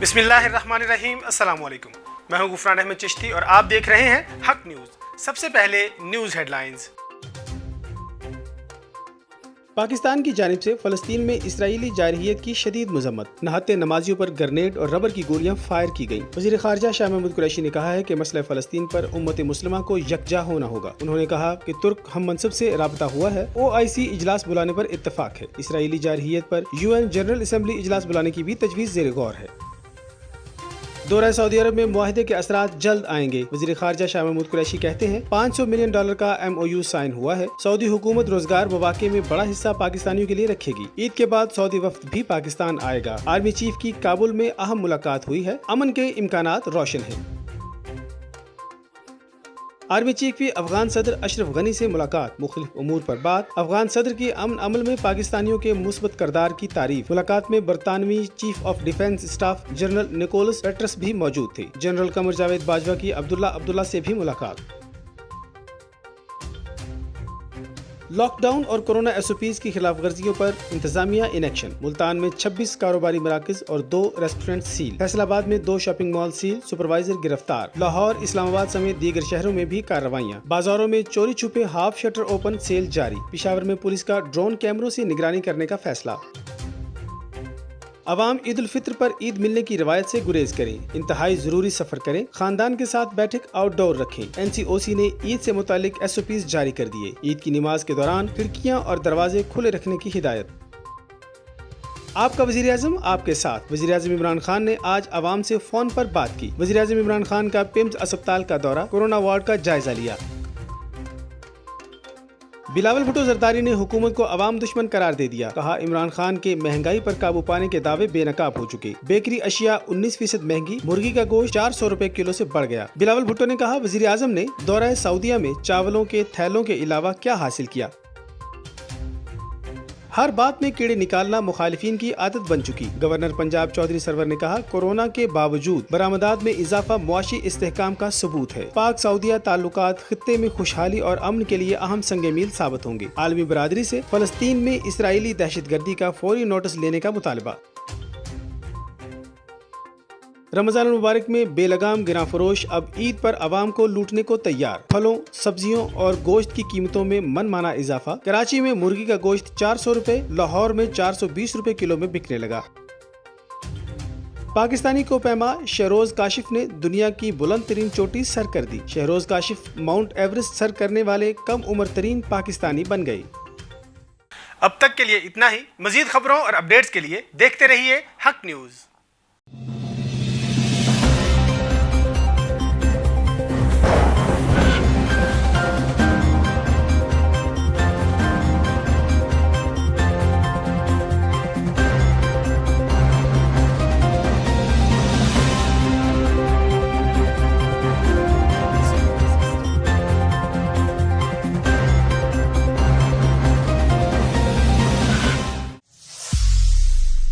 बिस्मिल्लाहिर्रहमानिर्रहीम, अस्सलाम वालेकुम। मैं हूं गुफरान अहमद चिश्ती और आप देख रहे हैं हक न्यूज़। सबसे पहले न्यूज़ हेडलाइंस। पाकिस्तान की जानिब से फ़लस्तीन में इसराइली जारहियत की शदीद मजम्मत। नहाते नमाजियों पर ग्रेनेड और रबर की गोलियां फायर की गईं। वज़ीर ख़ारजा शाह महमूद कुरैशी ने कहा है कि मसला फ़लस्तीन पर उम्मत मुस्लिमा को यकजा होना होगा। उन्होंने कहा कि तुर्क हम मनसब से राबता हुआ है, OIC इजलास बुलाने पर इत्तफाक है। इसराइली जारहियत पर UN जनरल असम्बली इजलास बुलाने की भी तजवीज़ ज़ेर गौर है। दौरा सऊदी अरब में मुआहदे के असरात जल्द आएंगे। वज़ीर ख़ारजा शाह महमूद कुरैशी कहते हैं $500 मिलियन का MOU साइन हुआ है। सऊदी हुकूमत रोजगार मौके में बड़ा हिस्सा पाकिस्तानियों के लिए रखेगी। ईद के बाद सऊदी वफ्द भी पाकिस्तान आएगा। आर्मी चीफ की काबुल में अहम मुलाकात हुई है। अमन के इम्कानात रोशन हैं। आर्मी चीफ की अफगान सदर अशरफ गनी से मुलाकात, मुख्तलिफ उमूर पर बात। अफगान सदर की अमन अमल में पाकिस्तानियों के मुस्बत किरदार की तारीफ। मुलाकात में बरतानवी chief of defence staff general Nicholas Petrus भी मौजूद थे। जनरल कमर जावेद बाजवा की अब्दुल्ला से भी मुलाकात। लॉकडाउन और कोरोना SOPs की खिलाफ वर्जियों पर इंतजामिया इन एक्शन। मुल्तान में 26 कारोबारी मराकज और 2 रेस्टोरेंट सील। फैसलाबाद में 2 शॉपिंग मॉल सील, सुपरवाइजर गिरफ्तार। लाहौर, इस्लामाबाद समेत दीगर शहरों में भी कार्रवाइयां। बाजारों में चोरी छुपे हाफ शटर ओपन सेल जारी। पेशावर में पुलिस का ड्रोन कैमरों से निगरानी करने का फैसला। अवाम ईद उल फित्र पर ईद मिलने की रवायत से गुरेज करें। इंतहाई जरूरी सफर करें। खानदान के साथ बैठक आउटडोर रखें। NCOC ने ईद से मुतालिक SOPs जारी कर दिए। ईद की नमाज के दौरान खिड़कियां और दरवाजे खुले रखने की हिदायत। आपका वज़ीर आज़म आपके साथ। वज़ीर आज़म इमरान खान ने आज अवाम से फोन पर बात की। वज़ीर आज़म इमरान खान का पिम्स अस्पताल का दौरा, कोरोना वार्ड का जायजा लिया। बिलावल भुट्टो जरदारी ने हुकूमत को अवाम दुश्मन करार दे दिया। कहा इमरान खान के महंगाई पर काबू पाने के दावे बेनकाब हो चुके। बेकरी अशिया 19% महंगी। मुर्गी का गोश्त 400 रुपए किलो से बढ़ गया। बिलावल भुट्टो ने कहा वज़ीर आज़म ने दौरा सऊदिया में चावलों के थैलों के अलावा क्या हासिल किया। हर बात में कीड़े निकालना मुखालिफिन की आदत बन चुकी। गवर्नर पंजाब चौधरी सरवर ने कहा कोरोना के बावजूद बरामदात में इजाफा मुआशी इस्तेहकाम का सबूत है। पाक सऊदिया ताल्लुकात खित्ते में खुशहाली और अमन के लिए अहम संगे मील साबित होंगे। आलमी बरादरी से फलस्तीन में इसराइली दहशतगर्दी का फौरी नोटिस लेने का मुतालबा। रमजान मुबारक में बेलगाम गिरा फरोश अब ईद पर अवाम को लूटने को तैयार। फलों, सब्जियों और गोश्त की कीमतों में मनमाना इजाफा। कराची में मुर्गी का गोश्त 400 रुपए, लाहौर में 420 रुपए किलो में बिकने लगा। पाकिस्तानी कोपैमा शहरोज काशिफ ने दुनिया की बुलंद तरीन चोटी सर कर दी। शहरोज काशिफ माउंट एवरेस्ट सर करने वाले कम उम्र तरीन पाकिस्तानी बन गए। अब तक के लिए इतना ही। मजीद खबरों और अपडेट्स के लिए देखते रहिए हक न्यूज़।